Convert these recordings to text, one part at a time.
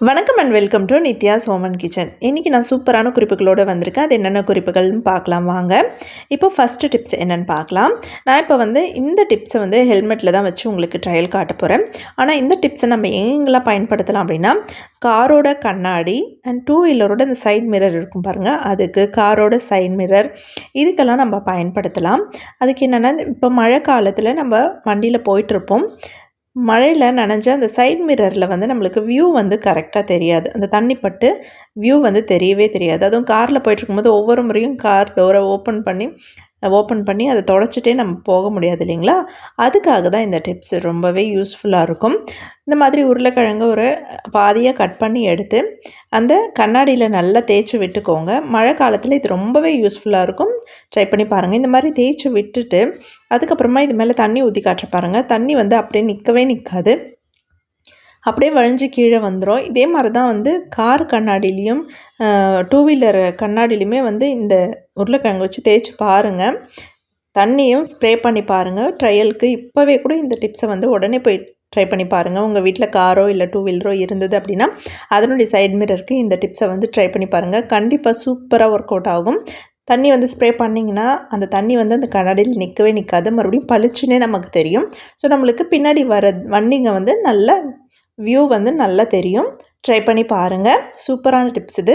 வணக்கம் and welcome to Nithya's home and kitchen. இன்றைக்கி நான் சூப்பரான குறிப்புகளோடு வந்திருக்கேன். அது என்னென்ன குறிப்புகள்னு பார்க்கலாம் வாங்க. இப்போ ஃபஸ்ட்டு டிப்ஸ் என்னென்னு பார்க்கலாம். நான் இப்போ இந்த டிப்ஸை ஹெல்மெட்டில் தான் வச்சு உங்களுக்கு ட்ரையல் காட்ட போகிறேன். ஆனால் இந்த டிப்ஸை நம்ம எங்கெல்லாம் பயன்படுத்தலாம் அப்படின்னா, காரோட கண்ணாடி அண்ட் டூ வீலரோட இந்த சைட் மிரர் இருக்கும் பாருங்கள், அதுக்கு காரோட சைட் மிரர் இதுக்கெல்லாம் நம்ம பயன்படுத்தலாம். அதுக்கு என்னென்னா, இப்போ மழை காலத்தில் நம்ம வண்டியில் போயிட்டுருப்போம். மழையில் நனைஞ்ச அந்த சைட் மிரரில் நம்மளுக்கு வியூ கரெக்டாக தெரியாது. அந்த தண்ணி பட்டு வியூ தெரியவே தெரியாது. அதுவும் காரில் போயிட்டுருக்கும்போது ஒவ்வொரு முறையும் கார் டோரை ஓப்பன் பண்ணி அதை தொடச்சிட்டே நம்ம போக முடியாது இல்லைங்களா? அதுக்காக தான் இந்த டிப்ஸ் ரொம்பவே யூஸ்ஃபுல்லாக இருக்கும். இந்த மாதிரி உருளைக்கிழங்கு ஒரு பாதியாக கட் பண்ணி எடுத்து அந்த கண்ணாடியில் நல்லா தேய்ச்சி விட்டுக்கோங்க. மழை காலத்தில் இது ரொம்பவே யூஸ்ஃபுல்லாக இருக்கும். ட்ரை பண்ணி பாருங்கள். இந்த மாதிரி தேய்ச்சி விட்டுட்டு அதுக்கப்புறமா இது மேலே தண்ணி ஊற்றி காட்டுற பாருங்கள். தண்ணி அப்படியே நிற்கவே நிற்காது, அப்படியே வழிஞ்சு கீழே வந்துடும். இதே மாதிரி தான் கார் கண்ணாடிலையும் டூ வீலர் கண்ணாடிலையுமே இந்த உருளைக்கிழங்கு வச்சு தேய்ச்சி பாருங்கள். தண்ணியும் ஸ்ப்ரே பண்ணி பாருங்கள் ட்ரையலுக்கு. இப்போவே கூட இந்த டிப்ஸை உடனே போய் ட்ரை பண்ணி பாருங்கள். உங்கள் வீட்டில் காரோ இல்லை டூ வீலரோ இருந்தது அப்படின்னா அதனுடைய சைட் மிரருக்கு இந்த டிப்ஸை ட்ரை பண்ணி பாருங்கள். கண்டிப்பாக சூப்பராக ஒர்க் அவுட் ஆகும். தண்ணி ஸ்ப்ரே பண்ணிங்கன்னா அந்த தண்ணி அந்த கண்ணாடியில் நிற்கவே நிற்காது, மறுபடியும் பளிச்சுன்னே நமக்கு தெரியும். ஸோ நம்மளுக்கு பின்னாடி வர வண்டிங்க நல்ல வியூ நல்லா தெரியும். ட்ரை பண்ணி பாருங்கள். சூப்பரான டிப்ஸ் இது.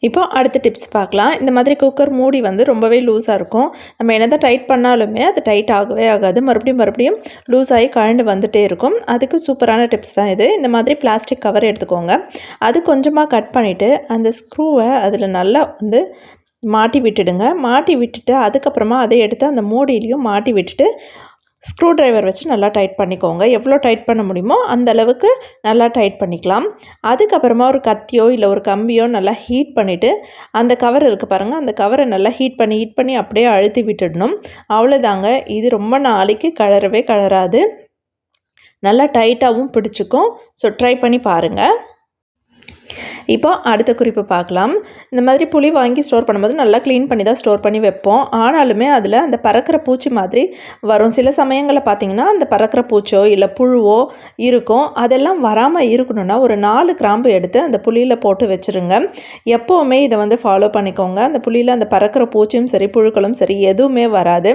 இப்போ அடுத்த டிப்ஸ் பார்க்கலாம். இந்த மாதிரி குக்கர் மூடி ரொம்பவே லூஸாக இருக்கும். நம்ம என்ன தான் டைட் பண்ணாலுமே அது டைட் ஆகவே ஆகாது, மறுபடியும் லூஸ் ஆகி கழண்டு வந்துகிட்டே இருக்கும். அதுக்கு சூப்பரான டிப்ஸ் தான் இது. இந்த மாதிரி பிளாஸ்டிக் கவர் எடுத்துக்கோங்க. அது கொஞ்சமாக கட் பண்ணிவிட்டு அந்த ஸ்க்ரூவை அதில் நல்லா மாட்டி விட்டுடுங்க. மாட்டி விட்டுட்டு அதுக்கப்புறமா அதை எடுத்து அந்த மூடியிலையும் மாட்டி விட்டுட்டு ஸ்க்ரூ ட்ரைவர் வச்சு நல்லா டைட் பண்ணிக்கோங்க. எவ்வளோ டைட் பண்ண முடியுமோ அந்த அளவுக்கு நல்லா டைட் பண்ணிக்கலாம். அதுக்கப்புறமா ஒரு கத்தியோ இல்லை ஒரு கம்பியோ நல்லா ஹீட் பண்ணிவிட்டு அந்த கவர் இருக்குது பாருங்கள், அந்த கவரை நல்லா ஹீட் பண்ணி அப்படியே அழுத்தி விட்டுடணும். அவ்வளோதாங்க. இது ரொம்ப நாளைக்கு கழறாது, நல்லா டைட்டாகவும் பிடிச்சிக்கும். ஸோ ட்ரை பண்ணி பாருங்கள். இப்போ அடுத்த குறிப்பு பார்க்கலாம். இந்த மாதிரி புளி வாங்கி ஸ்டோர் பண்ணும்போது நல்லா க்ளீன் பண்ணி தான் ஸ்டோர் பண்ணி வைப்போம். ஆனாலுமே அதில் அந்த பறக்கிற பூச்சி மாதிரி வரும். சில சமயங்களில் பார்த்திங்கன்னா அந்த பறக்கிற பூச்சோ இல்லை புழுவோ இருக்கும். அதெல்லாம் வராமல் இருக்கணும்னா ஒரு 4 கிராம்பு எடுத்து அந்த புளியில் போட்டு வச்சுருங்க. எப்போவுமே இதை ஃபாலோ பண்ணிக்கோங்க. அந்த புளியில் அந்த பறக்கிற பூச்சியும் சரி புழுக்களும் சரி எதுவுமே வராது.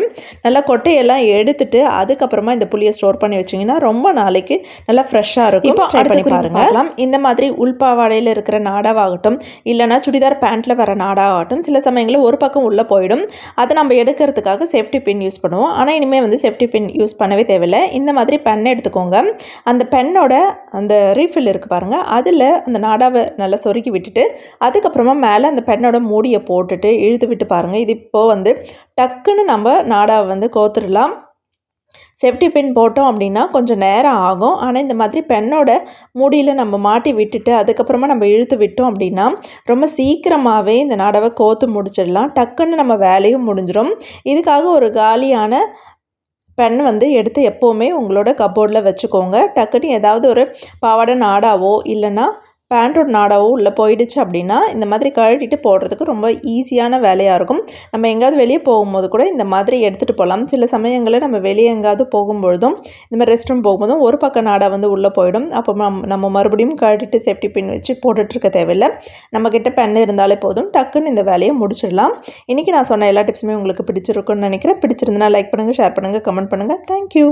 நல்லா கொட்டையெல்லாம் எடுத்துட்டு அதுக்கப்புறமா இந்த புளியை ஸ்டோர் பண்ணி வச்சிங்கன்னா ரொம்ப நாளைக்கு நல்லா ஃப்ரெஷ்ஷாக இருக்கும். இப்போ ட்ரை பண்ணி பாருங்கள். இந்த மாதிரி உள்பாவாடையில் இருக்கிற நாடாவாகட்டும் இல்லைனா சுடிதார் பேண்ட்டில் வர நாடாகட்டும் சில சமயங்களில் ஒரு பக்கம் உள்ளே போயிடும். அதை நம்ம எடுக்கிறதுக்காக சேஃப்டி பின் யூஸ் பண்ணுவோம். ஆனால் இனிமேல் சேஃப்டி பின் யூஸ் பண்ணவே தேவையில்லை. இந்த மாதிரி பென் எடுத்துக்கோங்க. அந்த பென்னோட அந்த ரீஃபில் இருக்குது பாருங்கள், அதில் அந்த நாடாவை நல்லா சொருக்கி விட்டுட்டு அதுக்கப்புறமா மேலே அந்த பென்னோட மூடியை போட்டுட்டு இழுத்து விட்டு பாருங்கள். இது இப்போது டக்குன்னு நம்ம நாடாவை கோத்துடலாம். சேஃப்டி பின் போட்டோம் அப்படின்னா கொஞ்சம் நேரம் ஆகும். ஆனால் இந்த மாதிரி பென்னோட மூடியில் நம்ம மாட்டி விட்டுட்டு அதுக்கப்புறமா நம்ம இழுத்து விட்டோம் அப்படின்னா ரொம்ப சீக்கிரமாகவே இந்த நாடாவை கோத்து முடிச்சிடலாம். டக்குன்னு நம்ம வேலையும் முடிஞ்சிடும். இதுக்காக ஒரு காலியான பென் எடுத்து எப்போவுமே உங்களோட கப்போர்டில் வச்சுக்கோங்க. டக்குன்னு ஏதாவது ஒரு பாவாடை நாடாவோ இல்லைன்னா பேண்ட்டோட நாடாவோ உள்ளே போயிடுச்சு அப்படின்னா இந்த மாதிரி கழட்டிட்டு போடுறதுக்கு ரொம்ப ஈஸியான வேலையாக இருக்கும். நம்ம எங்கேயாவது வெளியே போகும்போது கூட இந்த மாதிரி எடுத்துகிட்டு போகலாம். சில சமயங்களில் நம்ம வெளியே எங்கேயாவது போகும்பொழுதும் இந்த மாதிரி ரெஸ்ட் ரூம் போகும்போதும் ஒரு பக்கம் நாடா உள்ளே போயிடும். அப்போ நம்ம மறுபடியும் கழட்டிட்டு சேஃப்டி பின் வச்சு போட்டுட்ருக்க தேவையில்லை. நம்மக்கிட்ட பென் இருந்தாலே போதும், டக்குன்னு இந்த வேலையை முடிச்சிடலாம். இன்றைக்கி நான் சொன்ன எல்லா டிப்ஸுமே உங்களுக்கு பிடிச்சிருக்குன்னு நினைக்கிறேன். பிடிச்சிருந்தனா லைக் பண்ணுங்கள், ஷேர் பண்ணுங்கள், கமெண்ட் பண்ணுங்கள். தேங்க்யூ.